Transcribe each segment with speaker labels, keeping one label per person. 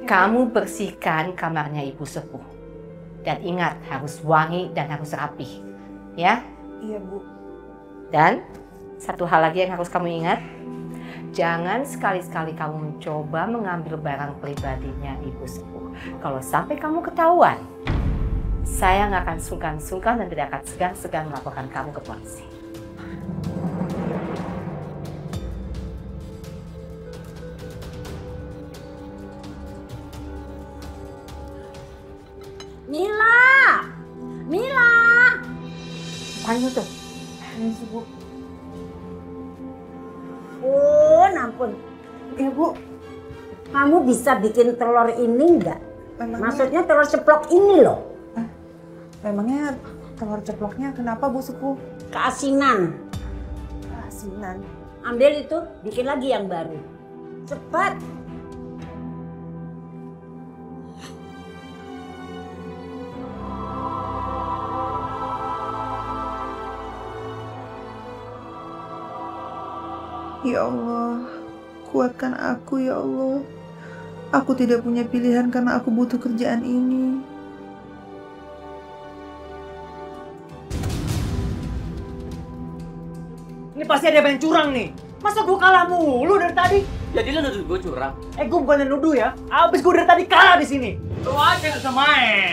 Speaker 1: Kamu bersihkan kamarnya ibu sepuh. Dan ingat, harus wangi dan harus rapi. Ya?
Speaker 2: Iya, Bu.
Speaker 1: Dan satu hal lagi yang harus kamu ingat. Jangan sekali-sekali kamu mencoba mengambil barang pribadinya ibu sepuh. Kalau sampai kamu ketahuan, saya nggak akan sungkan-sungkan dan tidak akan segan-segan melaporkan kamu ke polisi.
Speaker 3: Mila! Mila!
Speaker 1: Apaan itu?
Speaker 2: Bu.
Speaker 3: Ampun.
Speaker 2: Ibu,
Speaker 3: Kamu bisa bikin telur ini enggak? Maksudnya telur ceplok ini loh.
Speaker 2: memangnya telur ceploknya kenapa Bu Sepuh?
Speaker 3: Keasinan.
Speaker 2: Asinan.
Speaker 3: Ambil itu, bikin lagi yang baru. Cepat.
Speaker 2: Ya Allah, kuatkan aku ya Allah. Aku tidak punya pilihan karena aku butuh kerjaan ini.
Speaker 4: Ini pasti ada yang curang nih. Masa gue kalah mulu dari tadi?
Speaker 5: Jadi lo nuduh gue curang?
Speaker 4: Gue bukan nuduh ya. Abis gue dari tadi kalah di sini.
Speaker 5: Lo aja nggak bisa main.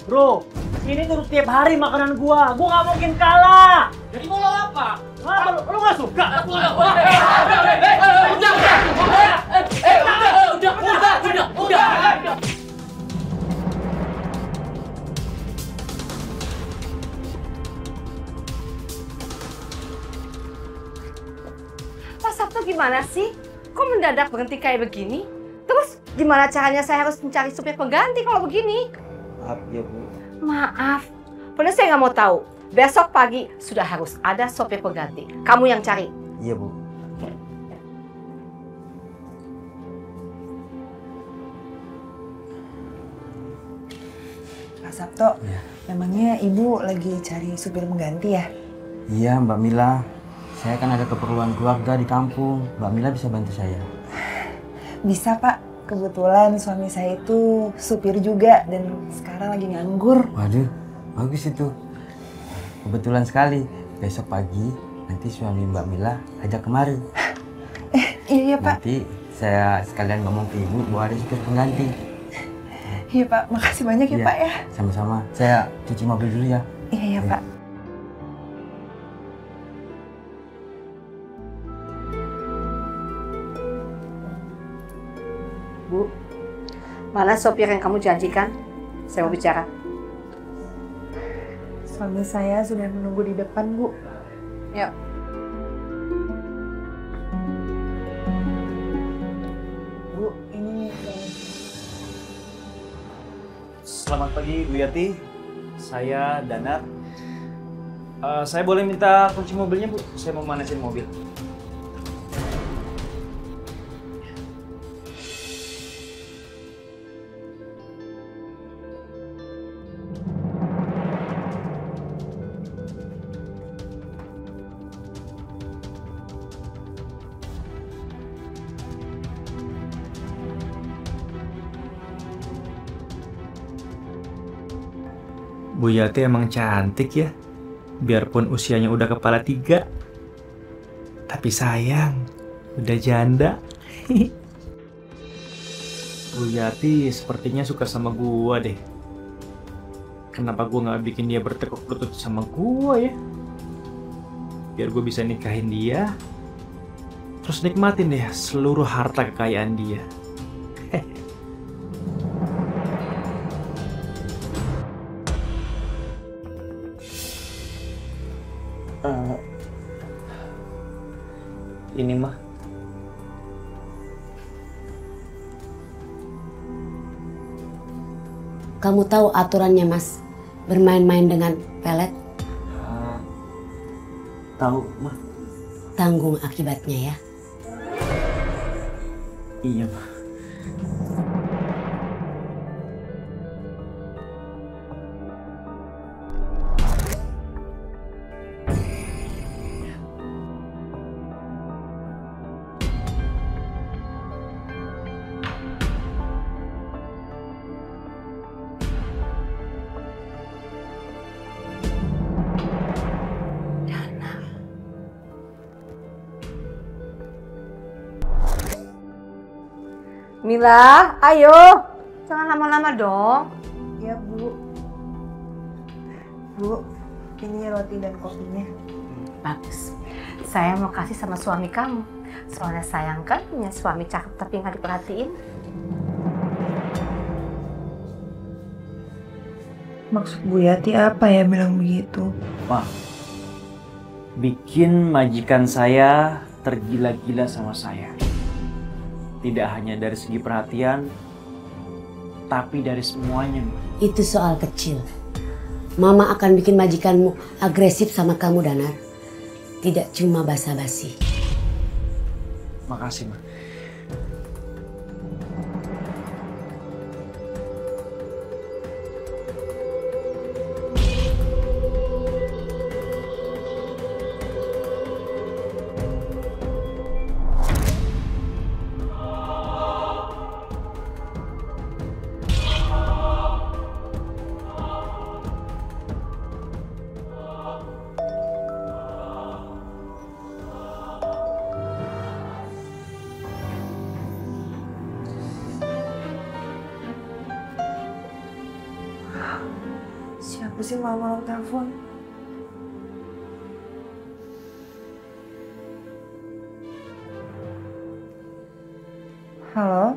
Speaker 4: Bro, ini tuh tiap hari makanan gua. Gua nggak mungkin kalah.
Speaker 5: Jadi mau lo apa?
Speaker 4: Apa lu nggak suka?
Speaker 5: Udah.
Speaker 1: Pak Sabto gimana sih? Kok mendadak berhenti kayak begini? Terus gimana caranya saya harus mencari supir pengganti kalau begini?
Speaker 6: Maaf ya Bu.
Speaker 1: Maaf, padahal saya nggak mau tahu. Besok pagi sudah harus ada sopir pengganti. Kamu yang cari.
Speaker 6: Iya Bu.
Speaker 2: Pak Sabto,
Speaker 6: Ya.
Speaker 2: memangnya Ibu lagi cari supir pengganti ya?
Speaker 6: Iya Mbak Mila. Saya kan ada keperluan keluarga di kampung. Mbak Mila bisa bantu saya?
Speaker 2: Bisa Pak, kebetulan suami saya itu supir juga dan sekarang lagi nganggur.
Speaker 6: Waduh, bagus itu. Kebetulan sekali. Besok pagi nanti suami Mbak Mila ajak kemari.
Speaker 2: Iya Pak.
Speaker 6: Nanti saya sekalian ngomong ke Ibu bahwa ada supir pengganti.
Speaker 2: Iya Pak, makasih banyak ya
Speaker 6: Iya,
Speaker 2: Pak ya.
Speaker 6: Sama-sama. Saya cuci mobil dulu ya.
Speaker 2: Iya Pak.
Speaker 1: Bu, mana sopir yang kamu janjikan? Saya mau bicara.
Speaker 2: Suami saya sudah menunggu di depan Bu.
Speaker 1: Yuk.
Speaker 2: Bu, ini
Speaker 4: Selamat pagi Bu Yati. Saya Danar. Saya boleh minta kunci mobilnya Bu? Saya mau manasin mobil. Bu Yati emang cantik ya. Biarpun usianya udah kepala 3. Tapi sayang, udah janda. Bu Yati sepertinya suka sama gua deh. Kenapa gua nggak bikin dia bertekuk lutut sama gua ya? Biar gua bisa nikahin dia. Terus nikmatin deh seluruh harta kekayaan dia. Ini mah.
Speaker 3: Kamu tahu aturannya, Mas? Bermain-main dengan pelet,
Speaker 4: Tahu mah?
Speaker 3: tanggung akibatnya ya.
Speaker 4: Iya mah.
Speaker 1: Mila, ayo. Jangan lama-lama dong.
Speaker 2: Ya, Bu. Bu, ini roti dan kopinya.
Speaker 1: Bagus. Saya mau kasih sama suami kamu. Soalnya sayang kan punya suami cakep tapi nggak diperhatiin.
Speaker 2: Maksud Bu Yati apa ya bilang begitu?
Speaker 4: Ma, bikin majikan saya tergila-gila sama saya. Tidak hanya dari segi perhatian, tapi dari semuanya.
Speaker 3: Itu soal kecil. Mama akan bikin majikanmu agresif sama kamu, Danar. Tidak cuma basa-basi.
Speaker 4: Makasih, Ma.
Speaker 2: Siapa sih malam-malam telepon? Halo?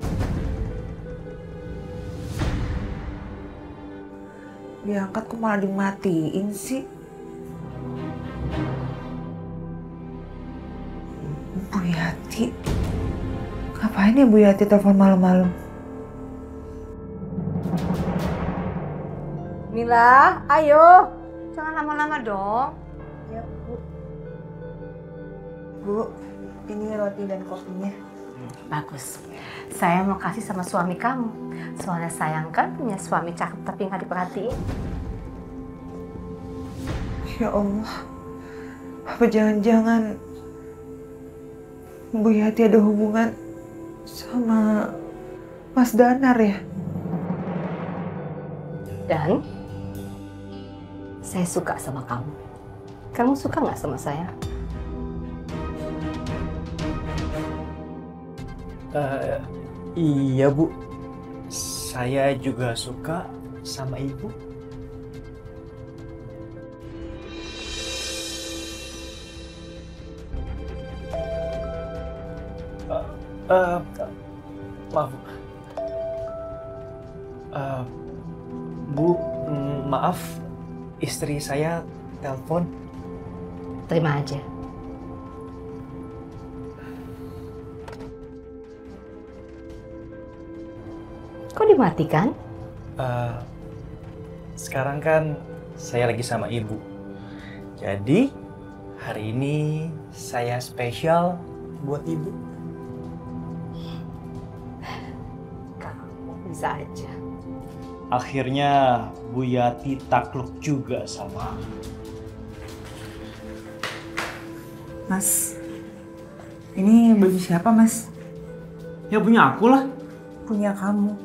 Speaker 2: Diangkat kok malah dimatiin sih? Bu Yati? Ngapain ya Bu Yati telepon malam-malam?
Speaker 1: Mila, ayo. Jangan lama-lama dong.
Speaker 2: Ya, Bu. Bu, ini roti dan kopinya.
Speaker 1: Bagus. Saya mau kasih sama suami kamu. Soalnya sayang kan punya suami cakep tapi nggak diperhatiin.
Speaker 2: Ya Allah. Apa jangan-jangan Bu Yati ada hubungan sama Mas Danar ya?
Speaker 1: Dan saya suka sama kamu. Kamu suka nggak sama saya?
Speaker 4: Iya, Bu. Saya juga suka sama Ibu. Maaf. Bu, maaf. Istri saya telepon.
Speaker 1: Terima aja. Kok dimatikan?
Speaker 4: Sekarang kan saya lagi sama Ibu. Jadi, hari ini saya spesial buat Ibu.
Speaker 1: Kamu bisa aja.
Speaker 4: Akhirnya Bu Yati takluk juga sama.
Speaker 2: Mas, ini baju siapa, Mas?
Speaker 4: Ya punya aku lah.
Speaker 2: Punya kamu.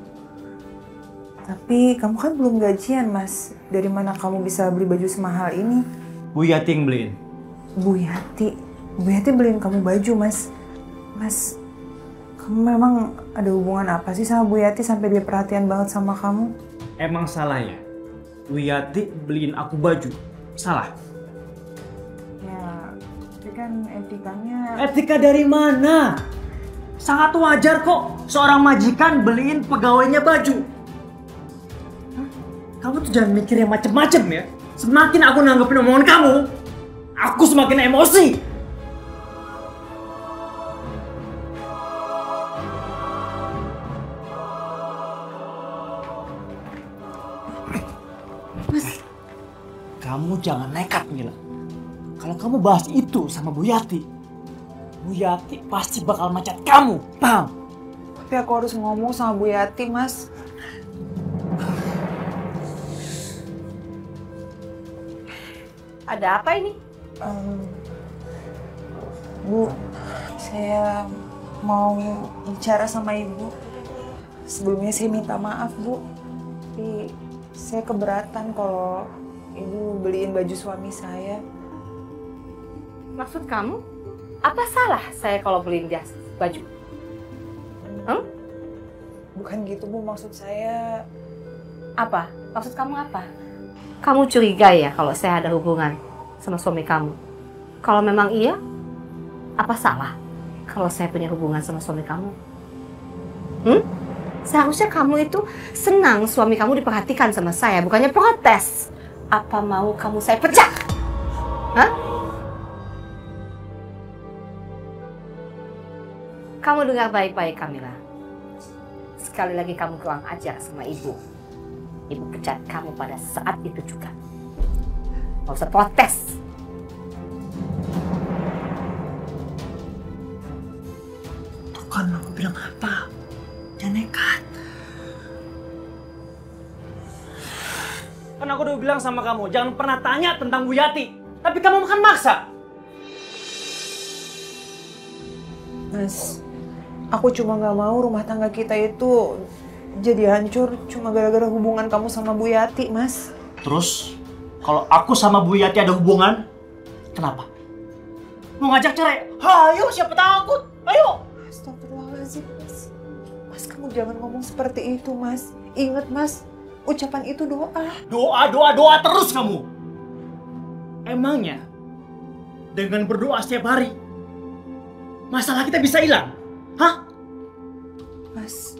Speaker 2: Tapi kamu kan belum gajian, Mas. Dari mana kamu bisa beli baju semahal ini?
Speaker 4: Bu Yati yang beliin.
Speaker 2: Bu Yati? Bu Yati beliin kamu baju, Mas. Mas, kamu memang ada hubungan apa sih sama Bu Yati sampai dia perhatian banget sama kamu?
Speaker 4: Emang salah ya? Bu Yati beliin aku baju. Salah?
Speaker 2: Ya, tapi kan etikanya...
Speaker 4: Etika dari mana? Sangat wajar kok seorang majikan beliin pegawainya baju. Hah? Kamu tuh jangan mikir yang macem-macem ya. Semakin aku nanggepin omongan kamu, aku semakin emosi. Kamu jangan nekat, Mila. Kalau kamu bahas itu sama Bu Yati pasti bakal macet kamu, paham?
Speaker 2: Tapi aku harus ngomong sama Bu Yati, Mas.
Speaker 1: Ada apa ini?
Speaker 2: Bu, saya mau bicara sama Ibu. Sebelumnya saya minta maaf, Bu. Tapi saya keberatan kalau Ibu beliin baju suami saya.
Speaker 1: Maksud kamu? Apa salah saya kalau beliin dia baju?
Speaker 2: Bukan gitu Bu, maksud saya.
Speaker 1: Apa? Maksud kamu apa? Kamu curiga ya kalau saya ada hubungan sama suami kamu? Kalau memang iya, apa salah kalau saya punya hubungan sama suami kamu? Seharusnya kamu itu senang suami kamu diperhatikan sama saya, bukannya protes. Apa mau kamu saya pecat? Hah? Kamu dengar baik-baik, Kamila. Sekali lagi kamu kurang ajar sama ibu. Ibu pecat kamu pada saat itu juga. Nggak usah protes.
Speaker 2: Tuh kan aku bilang apa? Jangan nekat.
Speaker 5: Kan aku udah bilang sama kamu, jangan pernah tanya tentang Bu Yati. Tapi kamu makan maksa.
Speaker 2: Mas, aku cuma nggak mau rumah tangga kita itu jadi hancur cuma gara-gara hubungan kamu sama Bu Yati, Mas.
Speaker 5: Terus, kalau aku sama Bu Yati ada hubungan, kenapa? Mau ngajak cerai? Ayo, siapa takut? Ayo!
Speaker 2: Astagfirullahaladzim, Mas. Mas, kamu jangan ngomong seperti itu, Mas. Ingat, Mas, ucapan itu doa.
Speaker 5: Doa terus kamu. Emangnya dengan berdoa setiap hari masalah kita bisa hilang? Hah?
Speaker 2: Mas,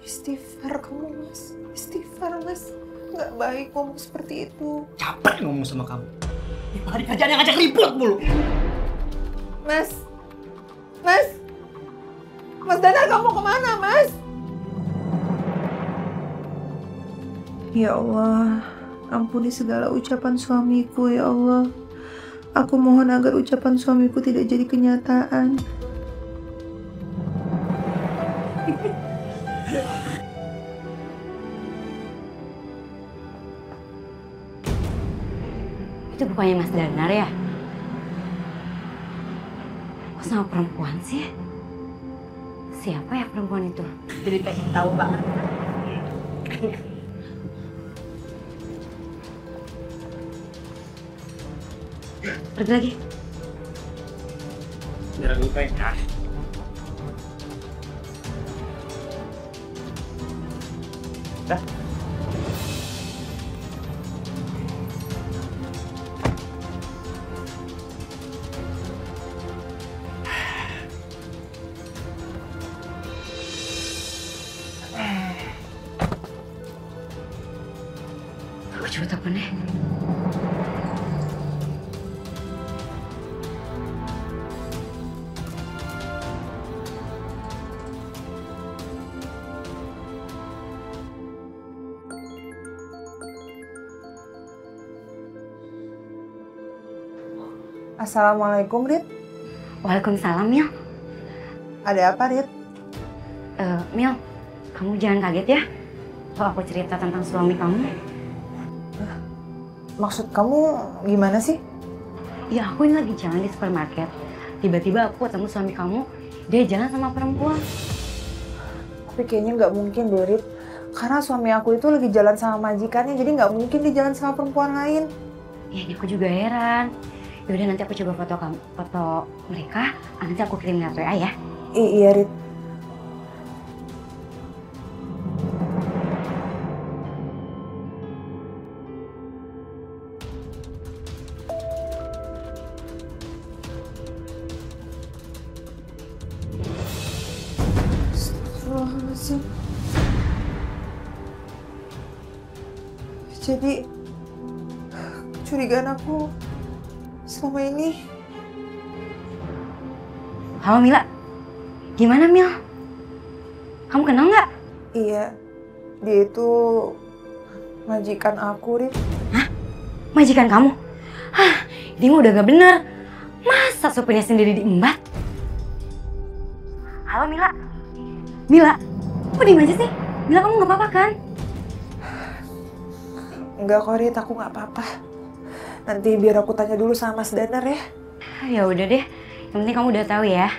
Speaker 2: istighfar kamu, Mas. Istighfar, Mas. Nggak baik ngomong seperti itu.
Speaker 5: Capek ngomong sama kamu. Tiap hari kerjaan yang ngajak ribut mulu.
Speaker 2: Mas, Mas Danar, kamu kemana, Mas? Ya Allah, ampuni segala ucapan suamiku, ya Allah. Aku mohon agar ucapan suamiku tidak jadi kenyataan.
Speaker 3: Itu bukannya Mas Danar ya? Kok sama perempuan sih? Siapa ya perempuan itu?
Speaker 1: Jadi pengen tahu banget.
Speaker 3: Pergi lagi.
Speaker 5: Jangan lupa ya. Dah.
Speaker 3: Aku coba teleponnya.
Speaker 2: Assalamualaikum, Rit.
Speaker 3: Waalaikumsalam, Mil.
Speaker 2: Ada apa, Rit?
Speaker 3: Mil, kamu jangan kaget ya kalau aku cerita tentang suami kamu.
Speaker 2: Maksud kamu gimana sih?
Speaker 3: Ya, aku ini lagi jalan di supermarket. Tiba-tiba aku ketemu suami kamu, dia jalan sama perempuan.
Speaker 2: Tapi kayaknya nggak mungkin deh, Rit. Karena suami aku itu lagi jalan sama majikannya, jadi nggak mungkin dia jalan sama perempuan lain.
Speaker 3: Ya, ini aku juga heran. Yaudah, nanti aku coba foto mereka, nanti aku kirim lewat WA ya.
Speaker 2: Iya, Rit. Astagfirullahaladzim. Jadi, kecurigaan aku selama ini.
Speaker 3: Halo Mila, gimana Mil? Kamu kenal nggak?
Speaker 2: Iya, dia itu majikan aku, Rit.
Speaker 3: Hah? Majikan kamu? Hah, ini mah udah gak bener. Masa supirnya sendiri diembat? Halo Mila? Mila, kok diem aja sih? Mila, kamu gak apa-apa kan?
Speaker 2: Enggak kok, Rit, aku nggak apa-apa. Nanti biar aku tanya dulu sama Mas Danar ya.
Speaker 3: Ya udah deh, yang penting kamu udah tahu ya.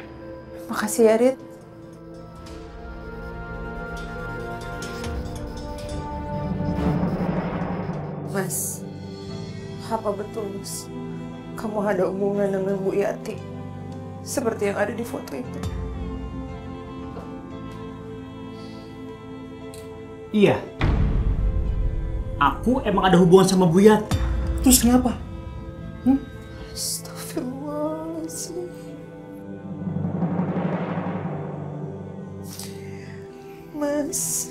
Speaker 2: Makasih ya, Rit. Mas, apa betul, Mas? Kamu ada hubungan dengan Bu Yati? Seperti yang ada di foto itu.
Speaker 5: Iya. Aku emang ada hubungan sama Bu Yati. Terus kenapa?
Speaker 2: Astagfirullahaladzim. Mas,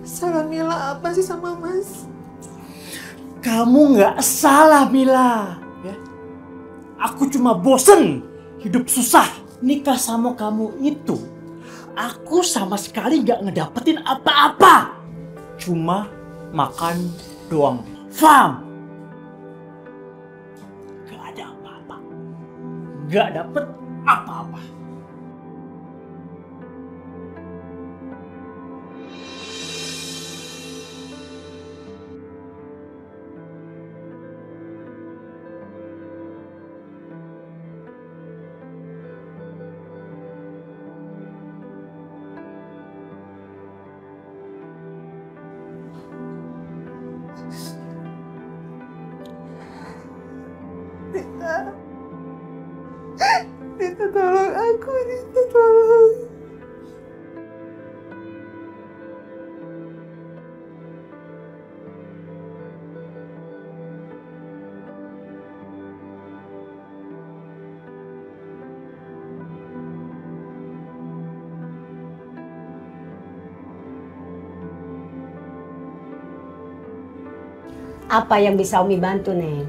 Speaker 2: salah Mila apa sih sama Mas?
Speaker 5: Kamu nggak salah, Mila. Ya. Aku cuma bosen hidup susah. Nikah sama kamu itu, aku sama sekali nggak ngedapetin apa-apa. Cuma makan doang. Faham? Gak ada apa-apa. Gak dapet apa-apa.
Speaker 2: Rita tolong aku, Rita tolong.
Speaker 3: Apa yang bisa Umi bantu, Neng?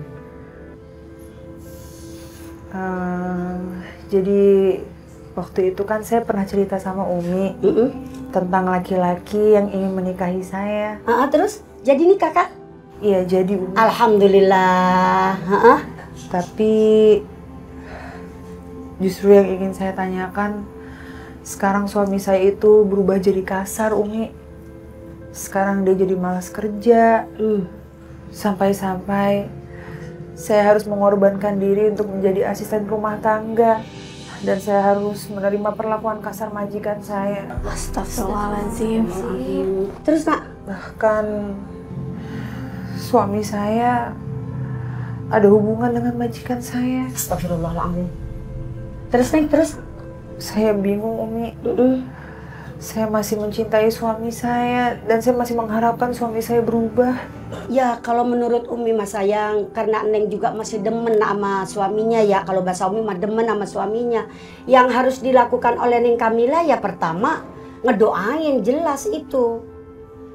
Speaker 2: Jadi waktu itu kan saya pernah cerita sama Umi tentang laki-laki yang ingin menikahi saya.
Speaker 3: Terus jadi nikah kan?
Speaker 2: Iya, jadi Umi.
Speaker 3: Alhamdulillah.
Speaker 2: Tapi justru yang ingin saya tanyakan, sekarang suami saya itu berubah jadi kasar, Umi. Sekarang dia jadi malas kerja. Sampai-sampai saya harus mengorbankan diri untuk menjadi asisten rumah tangga. Dan saya harus menerima perlakuan kasar majikan saya.
Speaker 7: Astagfirullahaladzim.
Speaker 3: Terus, Nak?
Speaker 2: Bahkan suami saya ada hubungan dengan majikan saya.
Speaker 3: Astagfirullahaladzim. Terus, Neng, terus?
Speaker 2: Saya bingung, Umi. Saya masih mencintai suami saya dan saya masih mengharapkan suami saya berubah.
Speaker 3: Ya, kalau menurut Umi Mas sayang, karena Neng juga masih demen sama suaminya ya. Kalau bahasa Umi mah demen sama suaminya. Yang harus dilakukan oleh Neng Kamila ya pertama ngedoain, jelas itu.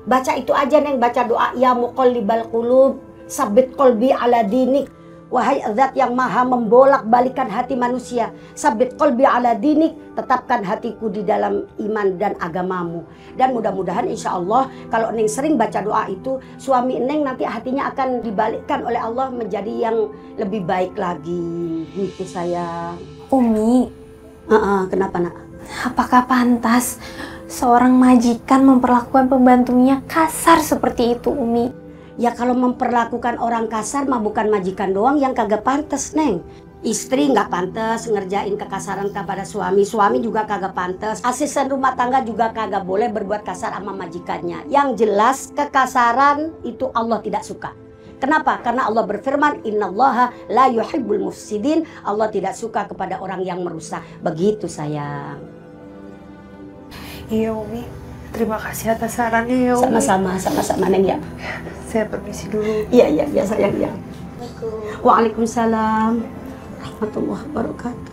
Speaker 3: Baca itu aja, Neng, baca doa ya muqallibal qulub, sabit qalbi ala dinik. Wahai zat yang maha membolak-balikan hati manusia, sabit qalbi ala dinik, tetapkan hatiku di dalam iman dan agamamu. Dan mudah-mudahan insya Allah kalau Neng sering baca doa itu, suami Neng nanti hatinya akan dibalikkan oleh Allah menjadi yang lebih baik lagi. Gitu sayang.
Speaker 7: Umi,
Speaker 3: Kenapa, Nak?
Speaker 7: apakah pantas seorang majikan memperlakukan pembantunya kasar seperti itu, Umi?
Speaker 3: Ya kalau memperlakukan orang kasar mah bukan majikan doang yang kagak pantas, Neng. Istri nggak pantas ngerjain kekasaran kepada suami, suami juga kagak pantas. Asisten rumah tangga juga kagak boleh berbuat kasar sama majikannya. Yang jelas kekasaran itu Allah tidak suka. Kenapa? Karena Allah berfirman, Innallaha la yuhibbul mufsidin. Allah tidak suka kepada orang yang merusak. Begitu sayang.
Speaker 2: Iya, Umi. Terima kasih atas sarannya ya, Umi.
Speaker 3: Sama-sama Neng ya.
Speaker 2: Saya permisi dulu.
Speaker 3: Iya sayang ya. Waalaikumsalam warahmatullahi wabarakatuh.